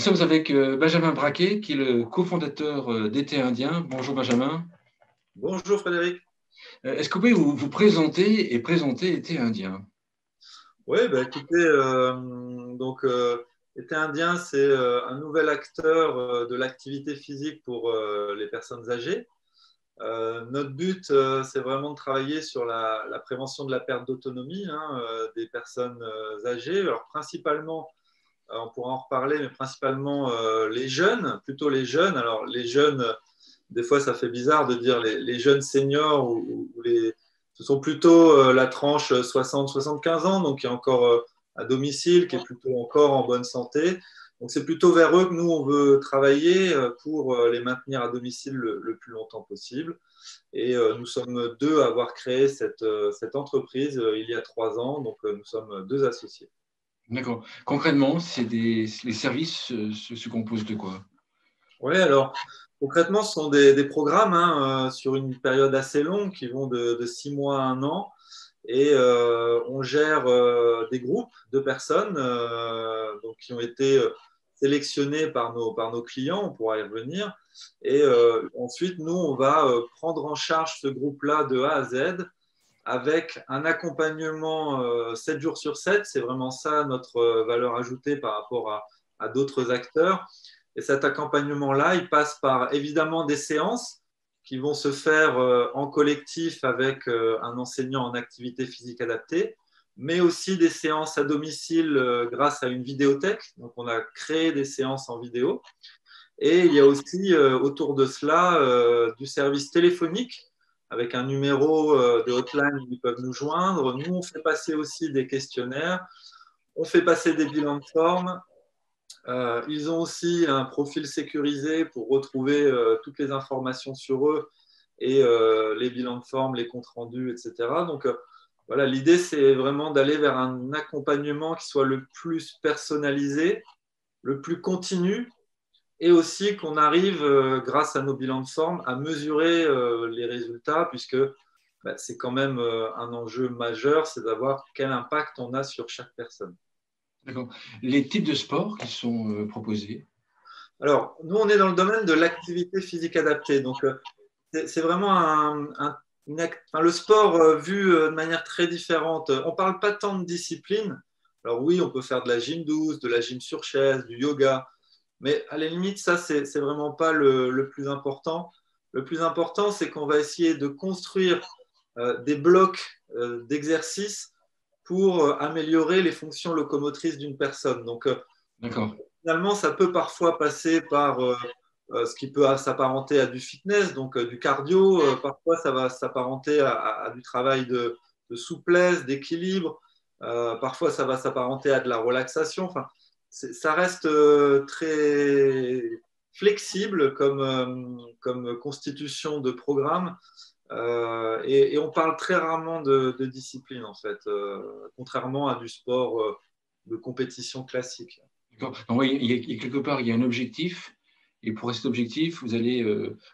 Nous sommes avec Benjamin Braquet, qui est le cofondateur d'Été Indien. Bonjour Benjamin. Bonjour Frédéric. Est-ce que vous pouvez vous présenter et présenter Été Indien? Oui, bah, écoutez, Été Indien, c'est un nouvel acteur de l'activité physique pour les personnes âgées. Notre but, c'est vraiment de travailler sur la prévention de la perte d'autonomie des personnes âgées. Alors, principalement, on pourra en reparler, mais principalement les jeunes, plutôt les jeunes. Alors, les jeunes, des fois, ça fait bizarre de dire les jeunes seniors ce sont plutôt la tranche 60-75 ans, donc qui est encore à domicile, qui est plutôt encore en bonne santé. Donc, c'est plutôt vers eux que nous, on veut travailler pour les maintenir à domicile le plus longtemps possible. Et nous sommes deux à avoir créé cette entreprise il y a 3 ans, donc nous sommes deux associés. D'accord. Concrètement, les services se composent de quoi? Oui, alors concrètement, ce sont des programmes sur une période assez longue qui vont de 6 mois à 1 an. Et on gère des groupes de personnes donc, qui ont été sélectionnés par nos clients, on pourra y revenir. Et ensuite, nous, on va prendre en charge ce groupe-là de A à Z avec un accompagnement 7 jours sur 7. C'est vraiment ça notre valeur ajoutée par rapport à d'autres acteurs. Et cet accompagnement-là, il passe par évidemment des séances qui vont se faire en collectif avec un enseignant en activité physique adaptée, mais aussi des séances à domicile grâce à une vidéothèque. Donc, on a créé des séances en vidéo. Et il y a aussi autour de cela du service téléphonique avec un numéro de hotline où ils peuvent nous joindre. Nous, on fait passer aussi des questionnaires, on fait passer des bilans de forme. Ils ont aussi un profil sécurisé pour retrouver toutes les informations sur eux et les bilans de forme, les comptes rendus, etc. Donc, voilà, l'idée, c'est vraiment d'aller vers un accompagnement qui soit le plus personnalisé, le plus continu, et aussi qu'on arrive, grâce à nos bilans de forme, à mesurer les résultats, puisque c'est quand même un enjeu majeur, c'est d'avoir quel impact on a sur chaque personne. D'accord. Les types de sports qui sont proposés? Alors, nous, on est dans le domaine de l'activité physique adaptée. Donc, c'est vraiment le sport vu de manière très différente. On ne parle pas tant de discipline. Alors oui, on peut faire de la gym douce, de la gym sur chaise, du yoga. Mais à la limite, ça, c'est vraiment pas le plus important. Le plus important, c'est qu'on va essayer de construire des blocs d'exercices pour améliorer les fonctions locomotrices d'une personne. Donc, D'accord. finalement, ça peut parfois passer par ce qui peut s'apparenter à du fitness, donc du cardio. Parfois, ça va s'apparenter à du travail de souplesse, d'équilibre. Parfois, ça va s'apparenter à de la relaxation. Enfin, ça reste très flexible comme constitution de programme. Et on parle très rarement de discipline, en fait, contrairement à du sport de compétition classique. D'accord. Donc, oui, quelque part, il y a un objectif. Et pour cet objectif, vous allez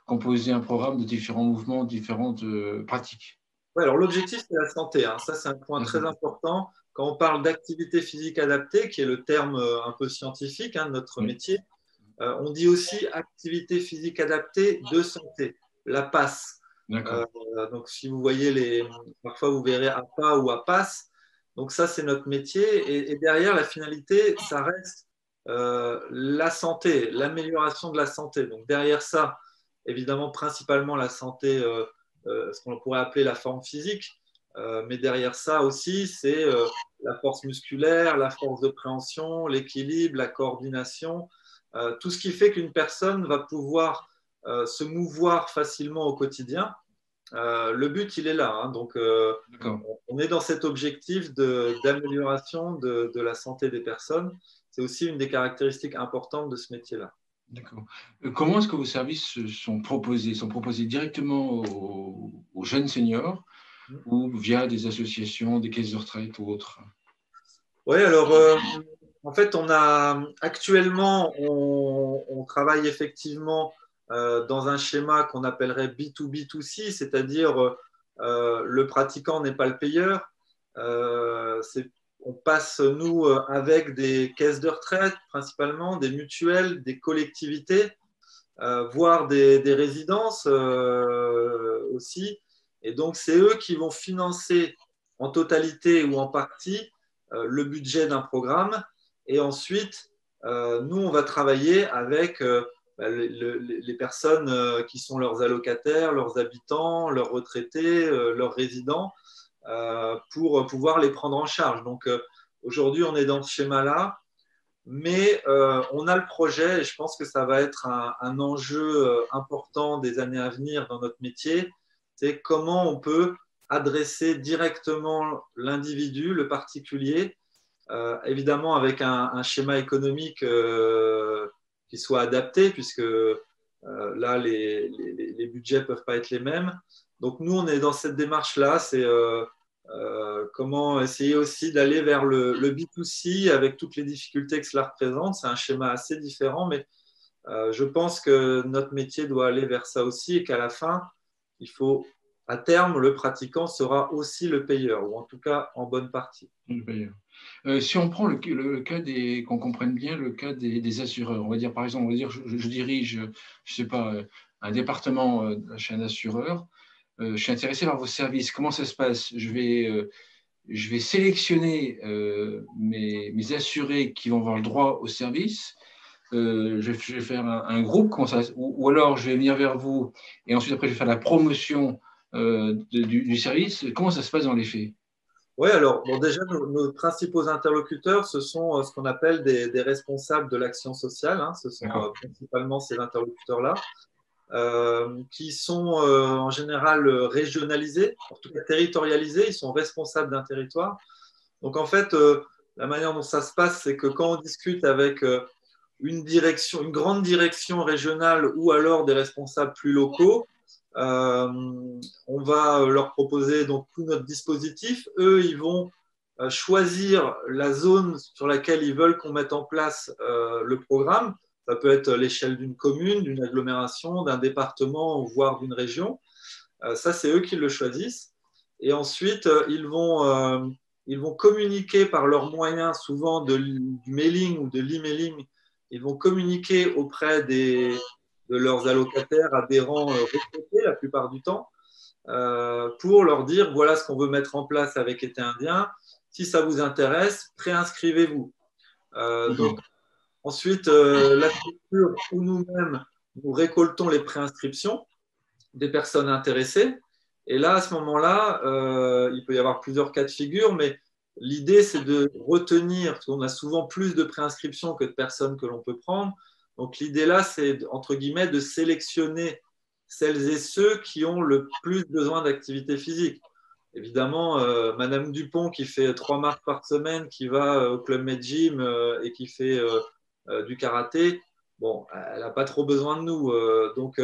composer un programme de différents mouvements, différentes pratiques. Ouais, alors l'objectif, c'est la santé. Ça, c'est un point très important. Quand on parle d'activité physique adaptée, qui est le terme un peu scientifique de notre métier, on dit aussi activité physique adaptée de santé, la PAS. Donc, si vous voyez, parfois vous verrez APA ou APAS. Donc, ça, c'est notre métier. Et derrière, la finalité, ça reste la santé, l'amélioration de la santé. Donc, derrière ça, évidemment, principalement la santé, ce qu'on pourrait appeler la forme physique. Mais derrière ça aussi, c'est la force musculaire, la force de préhension, l'équilibre, la coordination, tout ce qui fait qu'une personne va pouvoir se mouvoir facilement au quotidien. Le but, il est là. Donc, on est dans cet objectif d'amélioration de la santé des personnes. C'est aussi une des caractéristiques importantes de ce métier-là. D'accord. Comment est-ce que vos services sont proposés? Sont proposés directement aux jeunes seniors ou via des associations, des caisses de retraite ou autres? Oui, alors en fait, actuellement, on travaille effectivement dans un schéma qu'on appellerait B2B2C, c'est-à-dire le pratiquant n'est pas le payeur. on passe, nous, avec des caisses de retraite, principalement, des mutuelles, des collectivités, voire des résidences aussi. Et donc, c'est eux qui vont financer en totalité ou en partie le budget d'un programme. Et ensuite, nous, on va travailler avec les personnes qui sont leurs allocataires, leurs habitants, leurs retraités, leurs résidents, pour pouvoir les prendre en charge. Donc, aujourd'hui, on est dans ce schéma-là, mais on a le projet et je pense que ça va être un enjeu important des années à venir dans notre métier. C'est comment on peut adresser directement l'individu, le particulier, évidemment avec un schéma économique qui soit adapté, puisque là, les budgets ne peuvent pas être les mêmes. Donc nous, on est dans cette démarche-là, c'est comment essayer aussi d'aller vers le B2C avec toutes les difficultés que cela représente. C'est un schéma assez différent, mais je pense que notre métier doit aller vers ça aussi et qu'à la fin, il faut, à terme, le pratiquant sera aussi le payeur, ou en tout cas en bonne partie. Le payeur. Si on prend le cas qu'on comprenne bien le cas des assureurs, on va dire par exemple, on va dire je dirige, je sais pas, un département chez un assureur, je suis intéressé par vos services. Comment ça se passe? Je vais sélectionner mes assurés qui vont avoir le droit au service. Je vais faire un groupe, ou alors je vais venir vers vous et ensuite après je vais faire la promotion du service. Comment ça se passe dans les faits? Oui, alors bon, déjà, nos principaux interlocuteurs, ce sont ce qu'on appelle des responsables de l'action sociale. Hein. Ce sont principalement ces interlocuteurs-là, qui sont en général régionalisés, en tout cas territorialisés. Ils sont responsables d'un territoire. Donc en fait, la manière dont ça se passe, c'est que quand on discute avec une grande direction régionale ou alors des responsables plus locaux, on va leur proposer donc tout notre dispositif. Eux, ils vont choisir la zone sur laquelle ils veulent qu'on mette en place le programme. Ça peut être l'échelle d'une commune, d'une agglomération, d'un département, voire d'une région. Ça, c'est eux qui le choisissent. Et ensuite, ils vont communiquer par leurs moyens, souvent du mailing ou de l'emailing. Ils vont communiquer auprès de leurs allocataires, adhérents retraités la plupart du temps, pour leur dire voilà ce qu'on veut mettre en place avec Été Indien. Si ça vous intéresse, préinscrivez-vous. Donc, ensuite, la structure où nous-mêmes, nous récoltons les préinscriptions des personnes intéressées. Et là, à ce moment-là, il peut y avoir plusieurs cas de figure, mais l'idée, c'est de retenir, parce qu'on a souvent plus de préinscriptions que de personnes que l'on peut prendre. Donc, l'idée là, c'est, entre guillemets, de sélectionner celles et ceux qui ont le plus besoin d'activité physique. Évidemment, Madame Dupont qui fait 3 marches par semaine, qui va au Club Med Gym et qui fait du karaté, bon, elle n'a pas trop besoin de nous. Donc,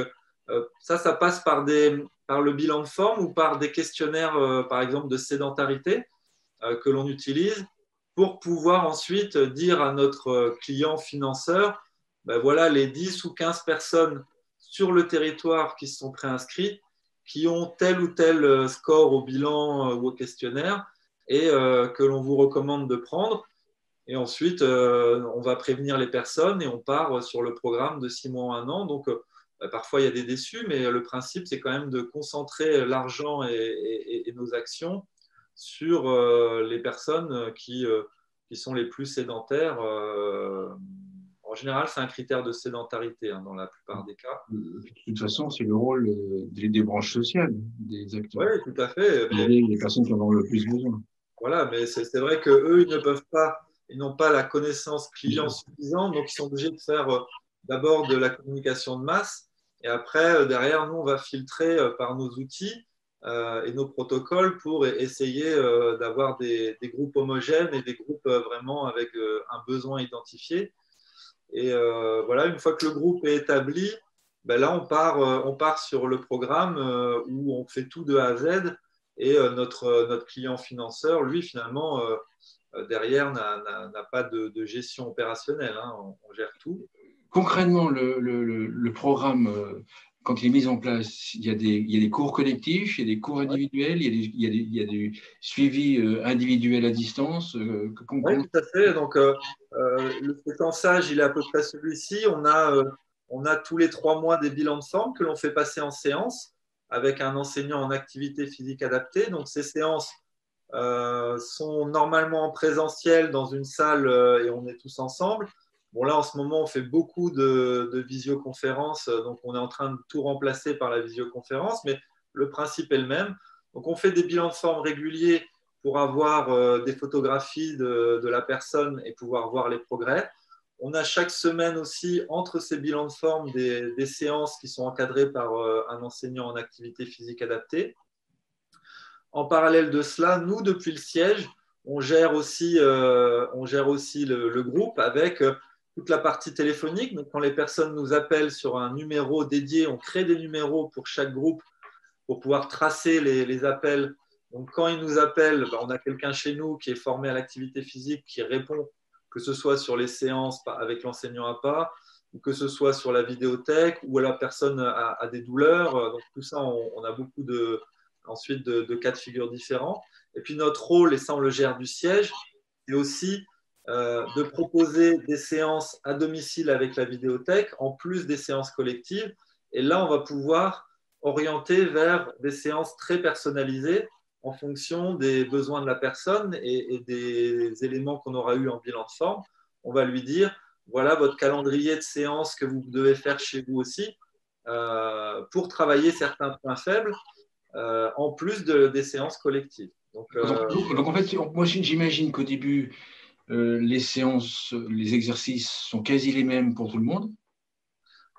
ça passe par le bilan de forme ou par des questionnaires, par exemple, de sédentarité que l'on utilise pour pouvoir ensuite dire à notre client financeur, ben voilà les 10 ou 15 personnes sur le territoire qui se sont préinscrites, qui ont tel ou tel score au bilan ou au questionnaire et que l'on vous recommande de prendre. Et ensuite, on va prévenir les personnes et on part sur le programme de 6 mois ou 1 an. Donc, parfois, il y a des déçus, mais le principe, c'est quand même de concentrer l'argent et nos actions sur les personnes qui sont les plus sédentaires. En général, c'est un critère de sédentarité dans la plupart des cas. De toute façon, c'est le rôle des branches sociales, des acteurs. Oui, tout à fait. Les personnes qui en ont le plus besoin. Voilà, mais c'est vrai qu'eux, ils ne peuvent pas, ils n'ont pas la connaissance client suffisante, donc ils sont obligés de faire d'abord de la communication de masse, et après, derrière, nous, on va filtrer par nos outils et nos protocoles pour essayer d'avoir des groupes homogènes et des groupes vraiment avec un besoin identifié. Et voilà, une fois que le groupe est établi, ben là, on part sur le programme où on fait tout de A à Z. Et notre client financeur, lui, finalement, derrière, n'a pas de gestion opérationnelle. On gère tout. Concrètement, le programme quand il est mis en place, il y a des cours collectifs, il y a des cours individuels, il y a des suivis individuels à distance. Oui, tout à fait. Donc, le séquençage, il est à peu près celui-ci. On a tous les 3 mois des bilans de forme que l'on fait passer en séance avec un enseignant en activité physique adaptée. Donc, ces séances sont normalement en présentiel dans une salle et on est tous ensemble. Bon, là, en ce moment, on fait beaucoup de visioconférences, donc on est en train de tout remplacer par la visioconférence, mais le principe est le même. Donc, on fait des bilans de forme réguliers pour avoir des photographies de la personne et pouvoir voir les progrès. On a chaque semaine aussi, entre ces bilans de forme, des séances qui sont encadrées par un enseignant en activité physique adaptée. En parallèle de cela, nous, depuis le siège, on gère aussi le groupe avec toute la partie téléphonique. Donc, quand les personnes nous appellent sur un numéro dédié, on crée des numéros pour chaque groupe pour pouvoir tracer les appels. Donc, quand ils nous appellent, on a quelqu'un chez nous qui est formé à l'activité physique qui répond, que ce soit sur les séances avec l'enseignant APA, ou que ce soit sur la vidéothèque, ou la personne a des douleurs. Donc, tout ça, on a beaucoup ensuite de cas de figure différents. Et puis, notre rôle, et ça, on le gère du siège, c'est aussi de proposer des séances à domicile avec la vidéothèque, en plus des séances collectives. Et là, on va pouvoir orienter vers des séances très personnalisées en fonction des besoins de la personne et des éléments qu'on aura eu en bilan de forme. On va lui dire, voilà votre calendrier de séances que vous devez faire chez vous aussi pour travailler certains points faibles en plus des séances collectives. Donc, en fait, moi j'imagine qu'au début, les séances, les exercices sont quasi les mêmes pour tout le monde.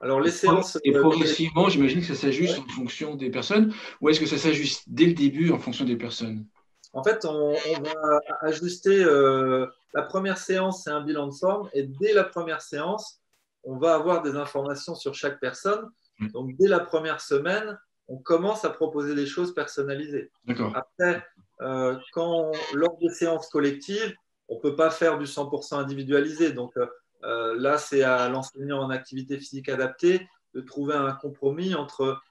Alors, les séances. Et progressivement, j'imagine que ça s'ajuste en fonction des personnes, ou est-ce que ça s'ajuste dès le début en fonction des personnes? En fait, on va ajuster. La première séance, c'est un bilan de forme, et dès la première séance, on va avoir des informations sur chaque personne. Donc, dès la première semaine, on commence à proposer des choses personnalisées. Après, lors des séances collectives, on ne peut pas faire du 100% individualisé. Donc, là, c'est à l'enseignant en activité physique adaptée de trouver un compromis entre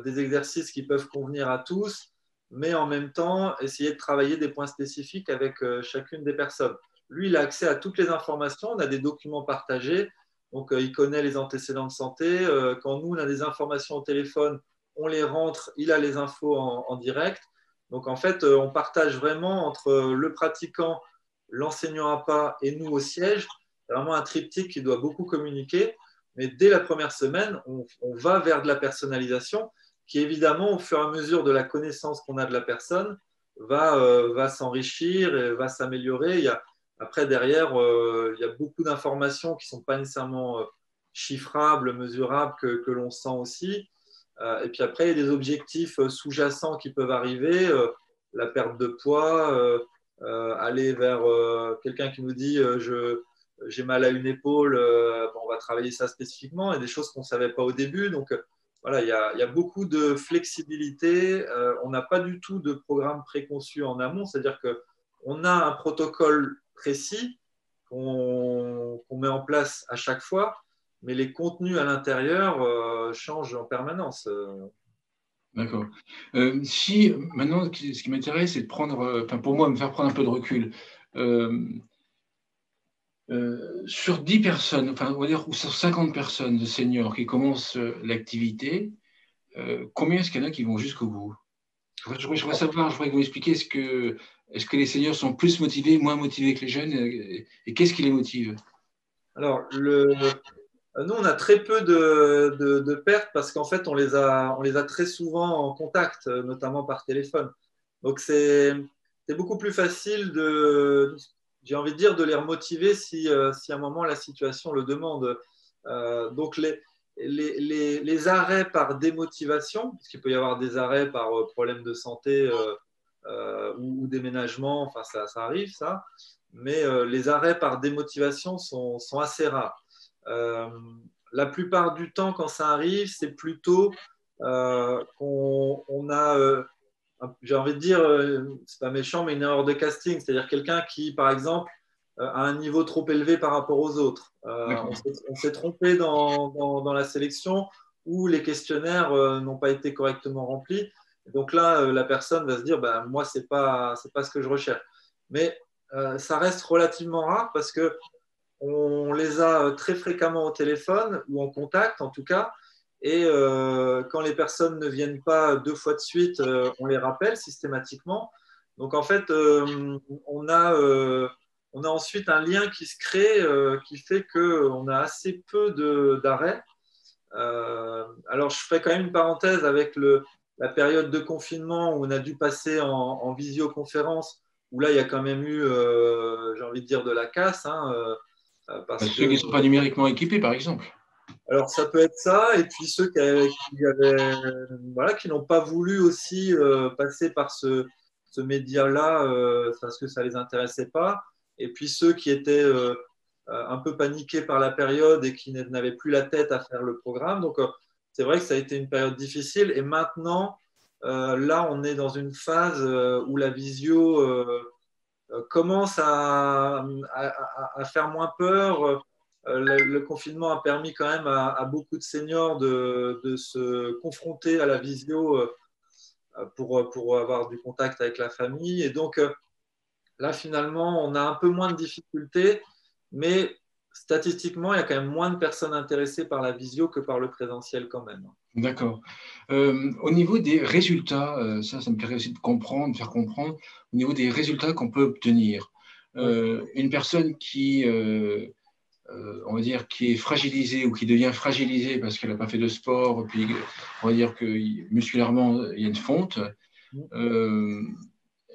des exercices qui peuvent convenir à tous, mais en même temps, essayer de travailler des points spécifiques avec chacune des personnes. Lui, il a accès à toutes les informations, on a des documents partagés, donc il connaît les antécédents de santé. Quand nous, on a des informations au téléphone, on les rentre, il a les infos en direct. Donc en fait, on partage vraiment entre le pratiquant, l'enseignant APA et nous au siège. C'est vraiment un triptyque qui doit beaucoup communiquer. Mais dès la première semaine, on va vers de la personnalisation qui, évidemment, au fur et à mesure de la connaissance qu'on a de la personne, va s'enrichir et va s'améliorer. Après, derrière, il y a beaucoup d'informations qui ne sont pas nécessairement chiffrables, mesurables, que l'on sent aussi. Et puis après, il y a des objectifs sous-jacents qui peuvent arriver, la perte de poids, aller vers quelqu'un qui nous dit j'ai mal à une épaule, on va travailler ça spécifiquement, et des choses qu'on ne savait pas au début. Donc voilà, il y a beaucoup de flexibilité. On n'a pas du tout de programme préconçu en amont, c'est-à-dire qu'on a un protocole précis qu'on met en place à chaque fois, mais les contenus à l'intérieur changent en permanence. D'accord. Si maintenant, ce qui m'intéresse, c'est de prendre, pour moi, me faire prendre un peu de recul. Sur 10 personnes, enfin, on va dire, ou sur 50 personnes de seniors qui commencent l'activité, combien est-ce qu'il y en a qui vont jusqu'au bout? Je voudrais savoir, je voudrais que vous m'expliquiez, est-ce que les seniors sont plus motivés, moins motivés que les jeunes, et qu'est-ce qui les motive? Alors, nous, on a très peu de pertes parce qu'en fait, on les a très souvent en contact, notamment par téléphone. Donc, c'est beaucoup plus facile j'ai envie de dire, de les remotiver si à un moment la situation le demande. Donc, les arrêts par démotivation, parce qu'il peut y avoir des arrêts par problème de santé ou déménagement, enfin, ça arrive, ça. Mais les arrêts par démotivation sont assez rares. Euh, la plupart du temps, quand ça arrive, c'est plutôt qu'on a, j'ai envie de dire, c'est pas méchant, mais une erreur de casting, c'est-à-dire quelqu'un qui, par exemple, a un niveau trop élevé par rapport aux autres. On s'est trompé dans la sélection, ou les questionnaires n'ont pas été correctement remplis. Donc là, la personne va se dire, bah, moi, c'est pas ce que je recherche. Mais ça reste relativement rare parce que on les a très fréquemment au téléphone ou en contact en tout cas. Et quand les personnes ne viennent pas 2 fois de suite, on les rappelle systématiquement. Donc en fait, on a ensuite un lien qui se crée qui fait qu'on a assez peu d'arrêts. Alors je ferai quand même une parenthèse avec la période de confinement où on a dû passer en visioconférence, où là il y a quand même eu, j'ai envie de dire, de la casse. Hein, parce Ceux qui que, ne sont pas numériquement équipés, par exemple. alors ça peut être ça, et puis ceux voilà, qui n'ont pas voulu aussi passer par ce média-là parce que ça ne les intéressait pas, et puis ceux qui étaient un peu paniqués par la période et qui n'avaient plus la tête à faire le programme. Donc c'est vrai que ça a été une période difficile, et maintenant, là, on est dans une phase où la visio commence à faire moins peur. Le confinement a permis quand même à beaucoup de seniors de se confronter à la visio pour avoir du contact avec la famille. Et donc là, finalement, on a un peu moins de difficultés, mais statistiquement, il y a quand même moins de personnes intéressées par la visio que par le présentiel quand même. D'accord. Au niveau des résultats, ça me plairait aussi de comprendre, de faire comprendre, au niveau des résultats qu'on peut obtenir. Oui. Une personne qui, on va dire, qui est fragilisée ou qui devient fragilisée parce qu'elle n'a pas fait de sport, puis on va dire que musculairement, il y a une fonte.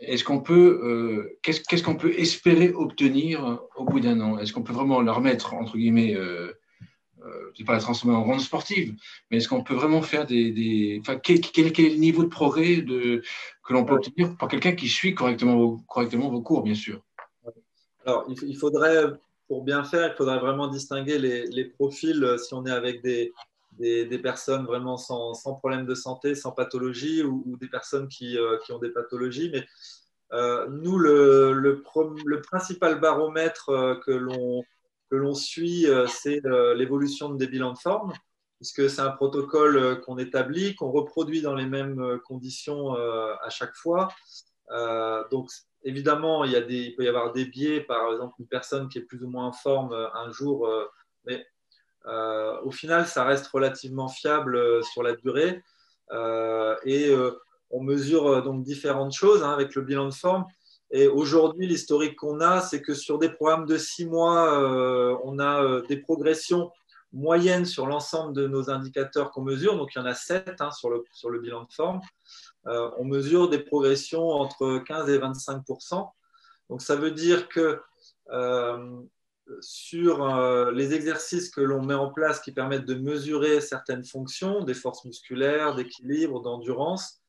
Est-ce qu'on peut, qu'est-ce qu'on peut espérer obtenir au bout d'un an? Est-ce qu'on peut vraiment la remettre, entre guillemets, je ne vais pas la transformer en grande sportive, mais est-ce qu'on peut vraiment faire enfin, quel est le niveau de progrès que l'on peut obtenir pour quelqu'un qui suit correctement vos cours, bien sûr? Alors, il faudrait, pour bien faire, il faudrait vraiment distinguer les profils si on est avec des personnes vraiment sans problème de santé, sans pathologie, ou des personnes qui ont des pathologies. Mais nous, le principal baromètre que l'on suit, c'est l'évolution des bilans de forme, puisque c'est un protocole qu'on établit, qu'on reproduit dans les mêmes conditions à chaque fois. Donc, évidemment, il peut y avoir des biais, par exemple, une personne qui est plus ou moins en forme un jour, mais au final, ça reste relativement fiable sur la durée. Et on mesure donc différentes choses hein, avec le bilan de forme. Et aujourd'hui, l'historique qu'on a, c'est que sur des programmes de 6 mois, on a des progressions moyennes sur l'ensemble de nos indicateurs qu'on mesure. Donc, il y en a 7 hein, sur le bilan de forme. On mesure des progressions entre 15 et 25%. Donc, ça veut dire que sur les exercices que l'on met en place qui permettent de mesurer certaines fonctions, des forces musculaires, d'équilibre, d'endurance,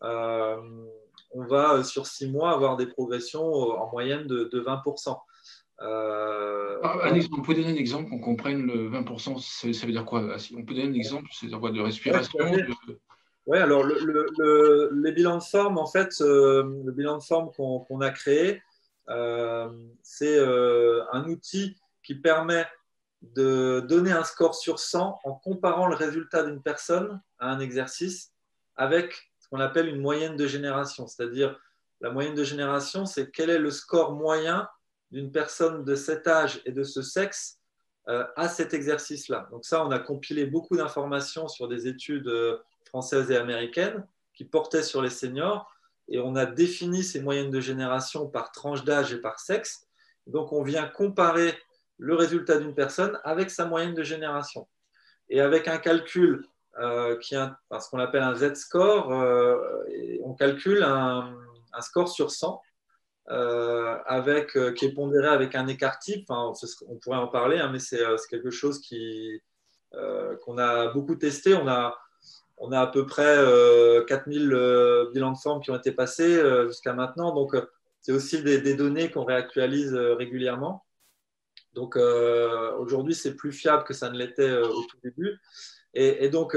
on va sur 6 mois avoir des progressions en moyenne de 20%. On peut donner un exemple qu'on comprenne le 20%, ça veut dire quoi? On peut donner un exemple, c'est-à-dire quoi, de respiration? Oui, alors les bilans de forme, en fait, le bilan de forme qu'on a créé, c'est un outil qui permet de donner un score sur 100 en comparant le résultat d'une personne à un exercice avec ce qu'on appelle une moyenne de génération. C'est-à-dire, la moyenne de génération, c'est quel est le score moyen d'une personne de cet âge et de ce sexe à cet exercice-là. Donc ça, on a compilé beaucoup d'informations sur des études françaises et américaines qui portaient sur les seniors, et on a défini ces moyennes de génération par tranche d'âge et par sexe. Donc on vient comparer le résultat d'une personne avec sa moyenne de génération. Et avec un calcul qui est ce qu'on appelle un Z-score, on calcule un score sur 100 qui est pondéré avec un écart type. Enfin, on pourrait en parler, hein, mais c'est quelque chose qu'on a beaucoup testé. On a à peu près 4000 bilans de forme qui ont été passés jusqu'à maintenant. Donc, c'est aussi des données qu'on réactualise régulièrement. Donc, aujourd'hui, c'est plus fiable que ça ne l'était au tout début. Et donc,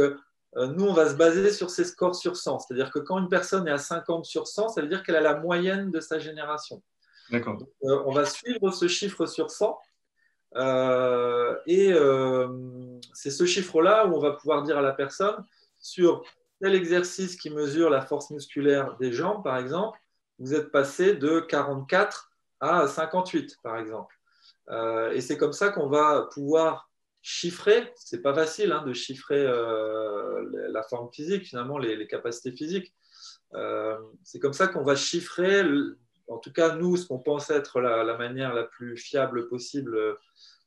nous, on va se baser sur ces scores sur 100. C'est-à-dire que quand une personne est à 50 sur 100, ça veut dire qu'elle a la moyenne de sa génération. D'accord. Donc, on va suivre ce chiffre sur 100 C'est ce chiffre-là où on va pouvoir dire à la personne, sur tel exercice qui mesure la force musculaire des jambes, par exemple, vous êtes passé de 44 à 58, par exemple. Et c'est comme ça qu'on va pouvoir chiffrer. C'est pas facile de chiffrer la forme physique, finalement, les capacités physiques. C'est comme ça qu'on va chiffrer, en tout cas, nous, ce qu'on pense être la manière la plus fiable possible,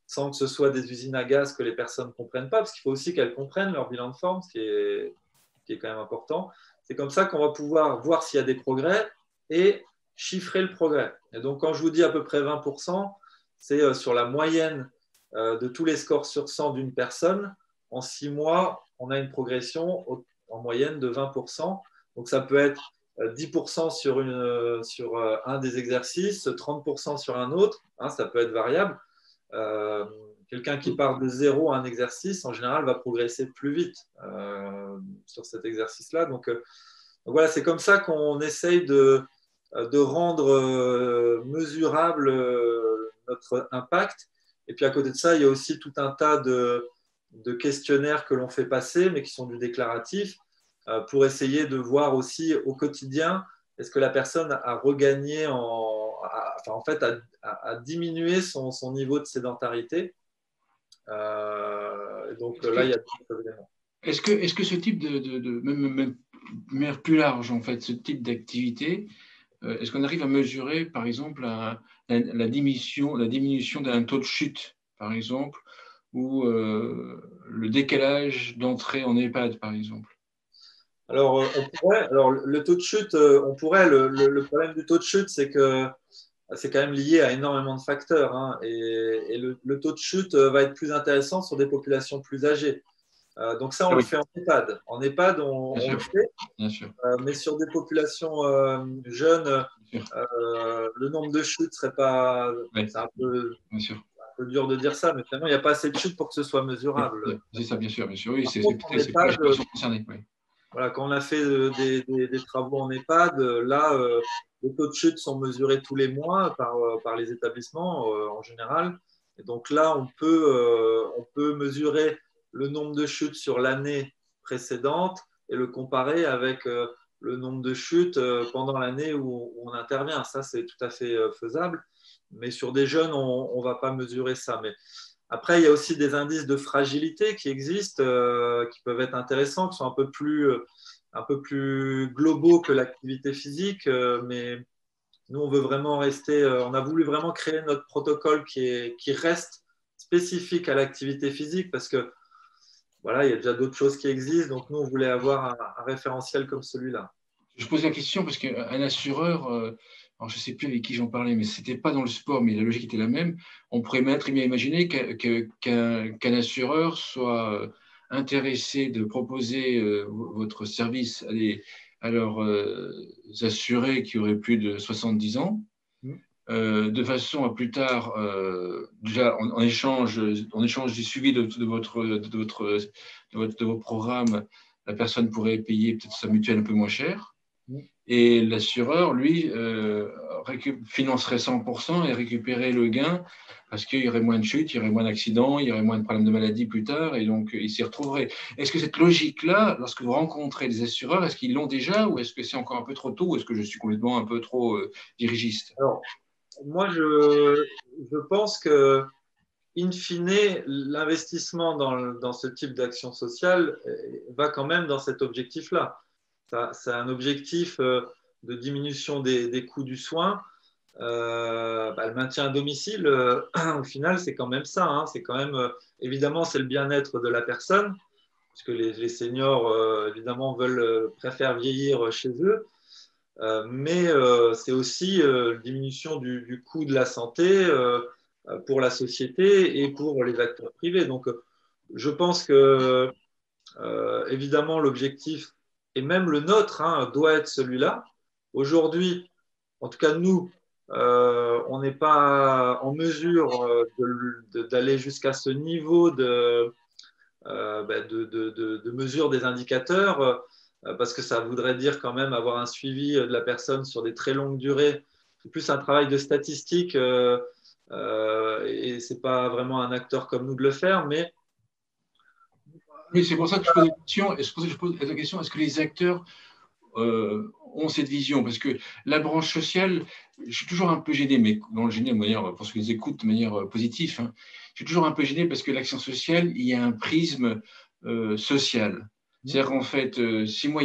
sans que ce soit des usines à gaz que les personnes ne comprennent pas, parce qu'il faut aussi qu'elles comprennent leur bilan de forme, ce qui est quand même important. C'est comme ça qu'on va pouvoir voir s'il y a des progrès et chiffrer le progrès. Et donc, quand je vous dis à peu près 20%, c'est sur la moyenne de tous les scores sur 100 d'une personne. En 6 mois, on a une progression en moyenne de 20%. Donc, ça peut être 10% sur un des exercices, 30% sur un autre. Ça peut être variable. Quelqu'un qui part de zéro à un exercice, en général, va progresser plus vite sur cet exercice-là. Donc voilà, c'est comme ça qu'on essaye de rendre mesurable notre impact. Et puis à côté de ça, il y a aussi tout un tas de questionnaires que l'on fait passer, mais qui sont du déclaratif, pour essayer de voir aussi au quotidien, est-ce que la personne a regagné, en fait, a diminué son niveau de sédentarité. Donc là, il y a d'autres éléments. Est-ce que ce type même plus large, en fait, ce type d'activité, est-ce qu'on arrive à mesurer, par exemple, la diminution d'un taux de chute, par exemple, ou le décalage d'entrée en EHPAD, par exemple? Alors, le taux de chute, on pourrait. Le problème du taux de chute, c'est que c'est quand même lié à énormément de facteurs. Et le taux de chute va être plus intéressant sur des populations plus âgées. Donc ça, on le fait en EHPAD. En EHPAD, on le fait. Bien sûr. Mais sur des populations jeunes, le nombre de chutes serait pas. Oui, C'est un peu dur de dire ça, mais finalement, il n'y a pas assez de chutes pour que ce soit mesurable. C'est ça, bien sûr, bien sûr. Oui, Par c'est contre, en EHPAD, concerné. Oui. voilà, quand on a fait des travaux en EHPAD, là, les taux de chute sont mesurés tous les mois par les établissements en général. Et donc là, on peut mesurer le nombre de chutes sur l'année précédente et le comparer avec le nombre de chutes pendant l'année où on intervient. Ça, c'est tout à fait faisable. Mais sur des jeunes, on ne va pas mesurer ça. Mais après, il y a aussi des indices de fragilité qui existent, qui peuvent être intéressants, qui sont un peu plus globaux que l'activité physique. Mais nous, on veut vraiment rester, on a voulu vraiment créer notre protocole qui reste spécifique à l'activité physique parce que voilà, il y a déjà d'autres choses qui existent. Donc nous, on voulait avoir un référentiel comme celui-là. Je pose la question parce qu'un assureur, alors je ne sais plus avec qui j'en parlais, mais ce n'était pas dans le sport, mais la logique était la même. On pourrait très bien imaginer qu'un assureur soit intéressé de proposer votre service à leurs assurés qui auraient plus de 70 ans, de façon à plus tard, déjà en échange du suivi de vos programmes, la personne pourrait payer peut-être sa mutuelle un peu moins cher. Et l'assureur, lui, financerait 100% et récupérer le gain parce qu'il y aurait moins de chutes, il y aurait moins d'accidents, il y aurait moins de problèmes de maladie plus tard et donc il s'y retrouverait. Est-ce que cette logique-là, lorsque vous rencontrez des assureurs, est-ce qu'ils l'ont déjà ou est-ce que c'est encore un peu trop tôt ou est-ce que je suis complètement un peu trop dirigiste? Alors, moi, je pense que, in fine, l'investissement dans ce type d'action sociale va quand même dans cet objectif-là. C'est un objectif de diminution des coûts du soin. Le maintien à domicile, au final, c'est quand même ça. C'est quand même, évidemment, c'est le bien-être de la personne, parce que les seniors, évidemment, préfèrent vieillir chez eux. Mais c'est aussi la diminution du coût de la santé pour la société et pour les acteurs privés. Donc, je pense que, évidemment, l'objectif, et même le nôtre, doit être celui-là. Aujourd'hui, en tout cas, nous, on n'est pas en mesure d'aller jusqu'à ce niveau de mesure des indicateurs parce que ça voudrait dire quand même avoir un suivi de la personne sur des très longues durées. C'est plus un travail de statistique et ce n'est pas vraiment un acteur comme nous de le faire, mais Oui, c'est pour ça que je pose la question. C'est pour ça que je pose la question, est-ce que les acteurs ont cette vision? Parce que la branche sociale, je suis toujours un peu gêné, mais dans le gêné de manière, pour ceux qui les écoutent, de manière positive, hein, je suis toujours un peu gêné parce que l'action sociale, il y a un prisme social. C'est-à-dire qu'en fait, si moi,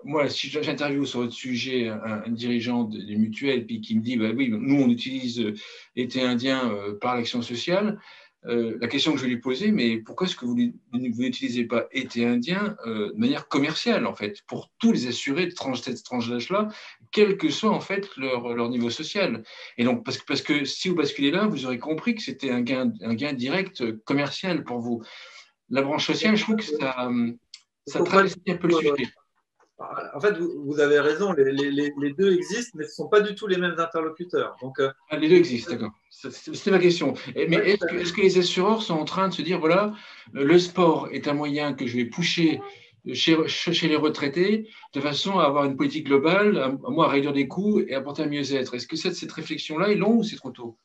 moi, si j'interviewe sur votre sujet un dirigeant des mutuelles, puis qui me dit, bah oui, nous, on utilise été indien par l'action sociale, la question que je vais lui poser, mais pourquoi est-ce que vous n'utilisez pas été indien de manière commerciale, en fait, pour tous les assurés de cette tranche d'âge-là, quel que soit, en fait, leur niveau social. Et donc, parce que si vous basculez là, vous aurez compris que c'était un gain direct commercial pour vous. La branche sociale, je trouve que il ne ça faut pas du travestit un peu le tout. sujet. En fait, vous avez raison, les deux existent, mais ce ne sont pas du tout les mêmes interlocuteurs. Donc, Ah, les deux existent, d'accord. C'était ma question. Mais est-ce que les assureurs sont en train de se dire, voilà, le sport est un moyen que je vais pousser chez les retraités de façon à avoir une politique globale, à réduire des coûts et apporter un mieux-être. Est-ce que cette réflexion-là est longue ou c'est trop tôt?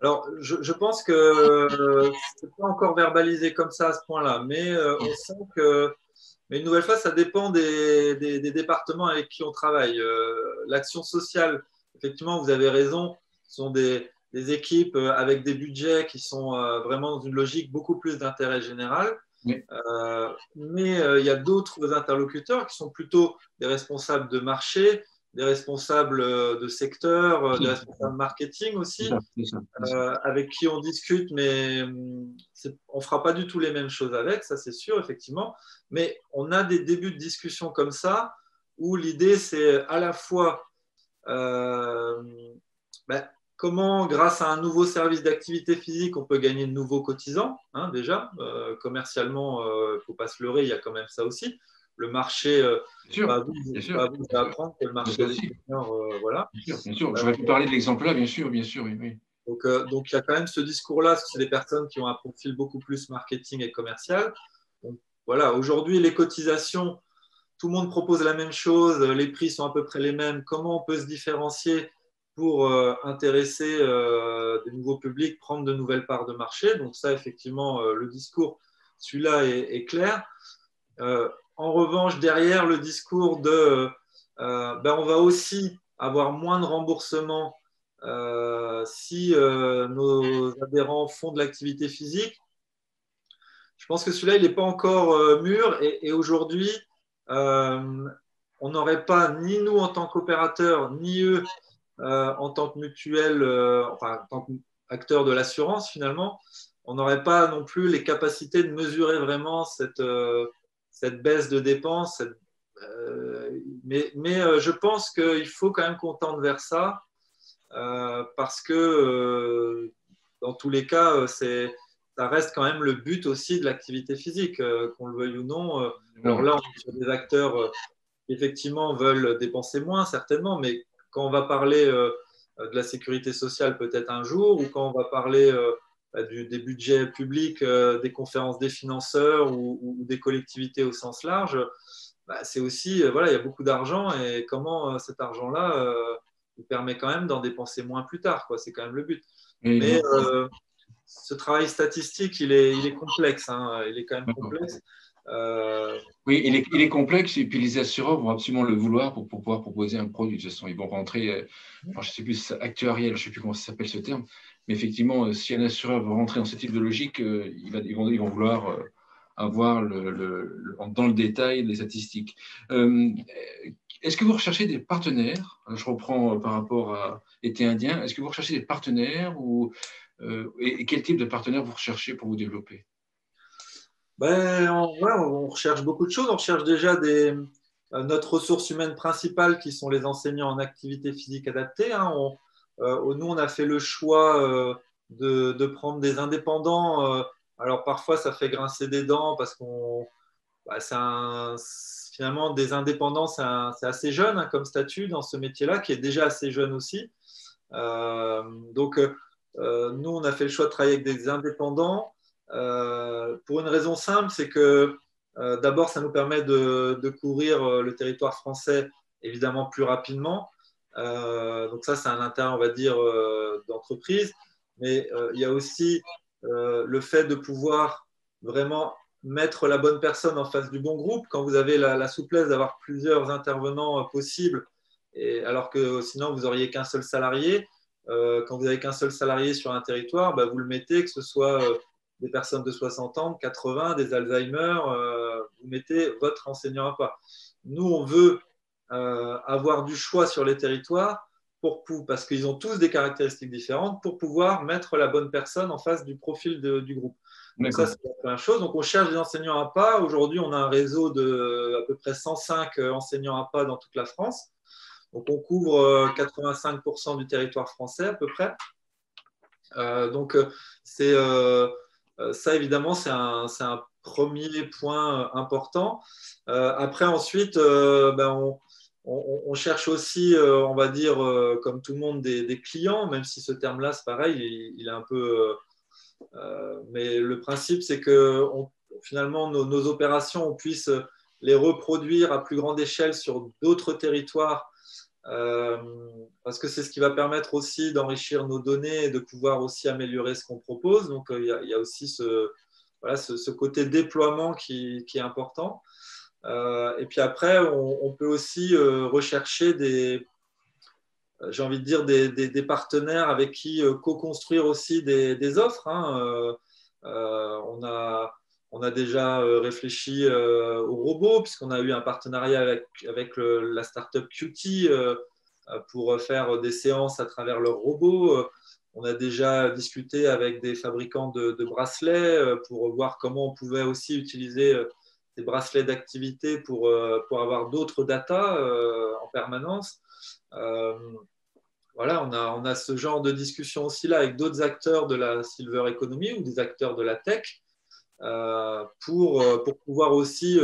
alors, je pense que ce n'est pas encore verbalisé comme ça à ce point-là, mais on sent que, mais une nouvelle fois, ça dépend des départements avec qui on travaille. L'action sociale, effectivement, vous avez raison, sont des équipes avec des budgets qui sont vraiment dans une logique beaucoup plus d'intérêt général. Oui, Mais il y a d'autres interlocuteurs qui sont plutôt des responsables de marché, des responsables de secteur, des responsables marketing c'est aussi, ça, c'est ça, c'est ça. avec qui on discute, mais on ne fera pas du tout les mêmes choses avec, ça c'est sûr, effectivement. Mais on a des débuts de discussion comme ça, où l'idée c'est à la fois euh, ben, comment, grâce à un nouveau service d'activité physique, on peut gagner de nouveaux cotisants, hein, déjà. Commercialement, il ne faut pas se leurrer, il y a quand même ça aussi. Le marché, Bien sûr, c'est bien sûr, pas à vous bien sûr. d'apprendre que le Mais marché ça des aussi, seniors, voilà. bien sûr, bien sûr. J'aurais pu parler de l'exemple-là, bien sûr, oui, oui. Donc, il y a quand même ce discours-là, parce que c'est des personnes qui ont un profil beaucoup plus marketing et commercial. Donc, voilà, aujourd'hui, les cotisations, tout le monde propose la même chose, les prix sont à peu près les mêmes. Comment on peut se différencier pour intéresser des nouveaux publics, prendre de nouvelles parts de marché? Donc ça, effectivement, le discours, celui-là est clair. En revanche, derrière le discours de on va aussi avoir moins de remboursement si nos adhérents font de l'activité physique, je pense que celui-là, il n'est pas encore mûr et aujourd'hui, euh, on n'aurait pas, ni nous en tant qu'opérateurs, ni eux en tant que mutuelle, enfin en tant qu'acteurs de l'assurance finalement, on n'aurait pas non plus les capacités de mesurer vraiment cette baisse de dépenses. Mais je pense qu'il faut quand même qu'on tende vers ça parce que dans tous les cas, ça reste quand même le but aussi de l'activité physique, qu'on le veuille ou non. Alors Bon, là, on est sur des acteurs qui effectivement veulent dépenser moins, certainement, mais quand on va parler de la sécurité sociale peut-être un jour, ou quand on va parler des budgets publics, des conférences des financeurs ou des collectivités au sens large, c'est aussi, voilà, il y a beaucoup d'argent et comment cet argent-là il permet quand même d'en dépenser moins plus tard, quoi. C'est quand même le but. Mais et, ce travail statistique, il est complexe, hein. Il est quand même complexe. Euh, oui, il est complexe et puis les assureurs vont absolument le vouloir pour pouvoir proposer un produit. De toute façon, ils vont rentrer, enfin, je ne sais plus, actuariel, je ne sais plus comment ça s'appelle ce terme, mais effectivement, si un assureur veut rentrer dans ce type de logique, ils vont vouloir avoir dans le détail les statistiques. Est-ce que vous recherchez des partenaires? Je reprends par rapport à été indien. Est-ce que vous recherchez des partenaires et quel type de partenaires vous recherchez pour vous développer? ouais, on recherche beaucoup de choses. On recherche déjà notre ressource humaine principale qui sont les enseignants en activité physique adaptée, hein. Nous, on a fait le choix de prendre des indépendants. Alors parfois, ça fait grincer des dents parce qu'on finalement, des indépendants, c'est assez jeune hein, comme statut dans ce métier-là, qui est déjà assez jeune aussi. Nous, on a fait le choix de travailler avec des indépendants pour une raison simple, c'est que d'abord, ça nous permet de couvrir le territoire français évidemment plus rapidement. Donc ça, c'est un intérêt, on va dire, d'entreprise. Mais il y a aussi le fait de pouvoir vraiment mettre la bonne personne en face du bon groupe. Quand vous avez la souplesse d'avoir plusieurs intervenants possibles, et alors que sinon vous auriez qu'un seul salarié. Quand vous n'avez qu'un seul salarié sur un territoire, bah, vous le mettez, que ce soit des personnes de 60 ans, de 80, des Alzheimer, vous mettez votre enseignant à pas. Nous, on veut avoir du choix sur les territoires parce qu'ils ont tous des caractéristiques différentes pour pouvoir mettre la bonne personne en face du profil du groupe. Donc ça, c'est la première chose. Donc on cherche des enseignants à pas. Aujourd'hui, on a un réseau de à peu près 105 enseignants à pas dans toute la France. Donc on couvre 85% du territoire français à peu près. Donc ça, évidemment, c'est un premier point important. Après, ensuite, ben, on cherche aussi, on va dire, comme tout le monde, des clients, même si ce terme-là, c'est pareil, il est un peu... mais le principe, c'est que finalement, nos opérations, on puisse les reproduire à plus grande échelle sur d'autres territoires, parce que c'est ce qui va permettre aussi d'enrichir nos données et de pouvoir aussi améliorer ce qu'on propose. Donc, il y a aussi ce côté déploiement qui est important. Et puis après, on peut aussi rechercher j'ai envie de dire, des partenaires avec qui co-construire aussi des offres. Hein. On a déjà réfléchi au robot, puisqu'on a eu un partenariat avec la startup Qt pour faire des séances à travers leur robot. On a déjà discuté avec des fabricants de bracelets pour voir comment on pouvait aussi utiliser des bracelets d'activité pour avoir d'autres datas en permanence. Voilà, on a ce genre de discussion aussi là avec d'autres acteurs de la silver economy ou des acteurs de la tech pour pouvoir aussi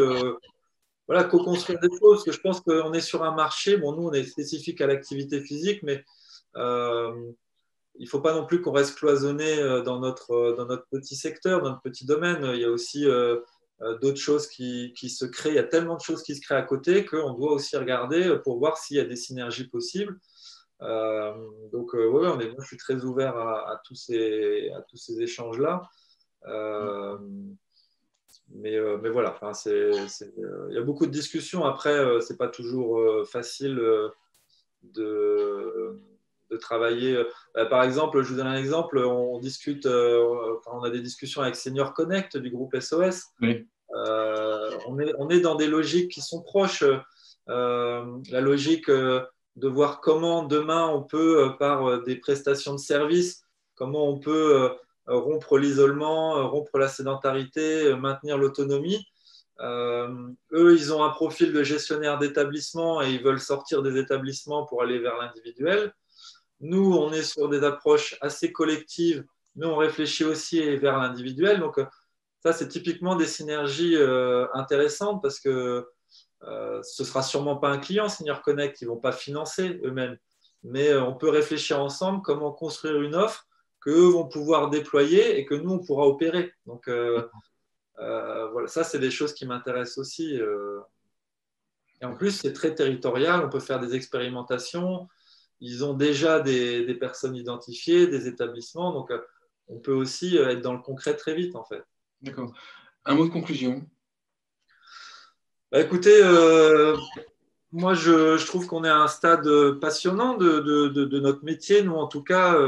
voilà, co-construire des choses. Parce que je pense qu'on est sur un marché, bon, nous on est spécifique à l'activité physique, mais il ne faut pas non plus qu'on reste cloisonné dans notre petit secteur, dans notre petit domaine. Il y a aussi d'autres choses qui se créent. Il y a tellement de choses qui se créent à côté qu'on doit aussi regarder pour voir s'il y a des synergies possibles. Donc, ouais, moi, je suis très ouvert à tous ces échanges-là. Mais voilà, enfin, il y a beaucoup de discussions. Après, c'est pas toujours facile de travailler. Par exemple, je vous donne un exemple. On discute, on a des discussions avec Senior Connect du groupe SOS. Oui. On est dans des logiques qui sont proches. La logique de voir comment demain on peut, par des prestations de services, comment on peut rompre l'isolement, rompre la sédentarité, maintenir l'autonomie. Eux, ils ont un profil de gestionnaire d'établissement et ils veulent sortir des établissements pour aller vers l'individuel. Nous, on est sur des approches assez collectives, mais on réfléchit aussi vers l'individuel. Donc, ça, c'est typiquement des synergies intéressantes parce que ce ne sera sûrement pas un client Senior Connect, ils ne vont pas financer eux-mêmes. Mais on peut réfléchir ensemble comment construire une offre qu'eux vont pouvoir déployer et que nous, on pourra opérer. Donc, voilà, ça, c'est des choses qui m'intéressent aussi. Et en plus, c'est très territorial, on peut faire des expérimentations. Ils ont déjà des personnes identifiées, des établissements. Donc, on peut aussi être dans le concret très vite, en fait. D'accord. Un mot de conclusion. Bah, écoutez, moi, je trouve qu'on est à un stade passionnant de notre métier. Nous, en tout cas,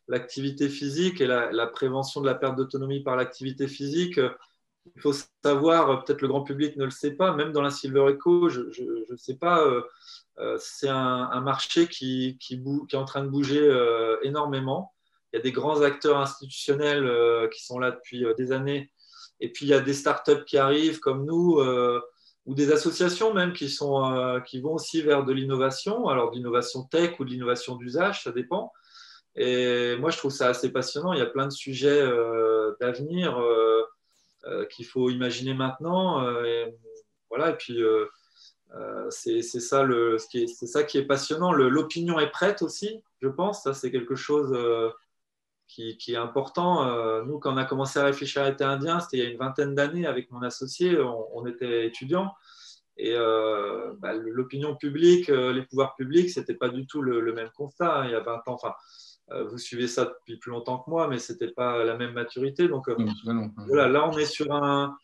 l'activité physique et la prévention de la perte d'autonomie par l'activité physique, il faut savoir, peut-être le grand public ne le sait pas, même dans la Silver Eco, je ne sais pas, c'est un marché qui est en train de bouger énormément. Il y a des grands acteurs institutionnels qui sont là depuis des années. Et puis, il y a des startups qui arrivent comme nous, ou des associations même qui vont aussi vers de l'innovation, alors de l'innovation tech ou de l'innovation d'usage, ça dépend. Et moi, je trouve ça assez passionnant. Il y a plein de sujets d'avenir qu'il faut imaginer maintenant. Voilà, et puis c'est ça c'est ça qui est passionnant. L'opinion est prête aussi, je pense. Ça, c'est quelque chose qui est important. Nous, quand on a commencé à réfléchir à l'été indien, c'était il y a une vingtaine d'années avec mon associé, on était étudiants. Et l'opinion publique, les pouvoirs publics, ce n'était pas du tout le même constat, hein, il y a 20 ans. Enfin, vous suivez ça depuis plus longtemps que moi, mais ce n'était pas la même maturité. Donc voilà, là, on est sur un.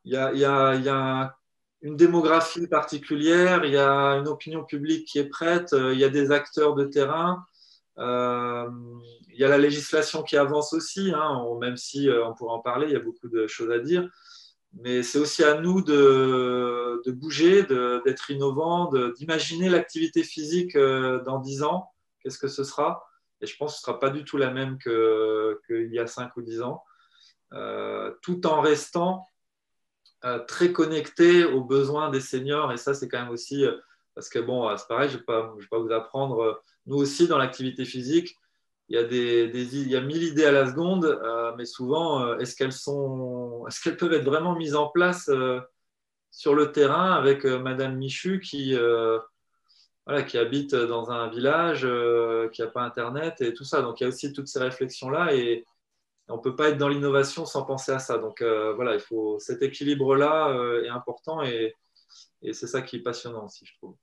Il y a une démographie particulière, il y a une opinion publique qui est prête, il y a des acteurs de terrain. Euh, il y a la législation qui avance aussi, hein, même si on pourrait en parler, il y a beaucoup de choses à dire. Mais c'est aussi à nous de bouger, d'être innovants, d'imaginer l'activité physique dans 10 ans. Qu'est-ce que ce sera? Et je pense que ce ne sera pas du tout la même qu'il y a 5 ou 10 ans, tout en restant très connecté aux besoins des seniors. Et ça, c'est quand même aussi, parce que bon, c'est pareil, je ne vais pas vous apprendre. Nous aussi, dans l'activité physique, il y a il y a 1000 idées à la seconde, mais souvent, est-ce qu'elles peuvent être vraiment mises en place sur le terrain avec Madame Michu voilà, qui habite dans un village, qui n'a pas Internet et tout ça. Donc, il y a aussi toutes ces réflexions-là et on ne peut pas être dans l'innovation sans penser à ça. Donc, voilà, cet équilibre-là est important et c'est ça qui est passionnant aussi, je trouve.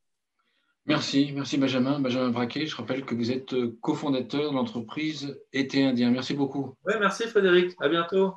Merci Benjamin. Benjamin Braquet, je rappelle que vous êtes cofondateur de l'entreprise Été Indien. Merci beaucoup. Oui, merci Frédéric. À bientôt.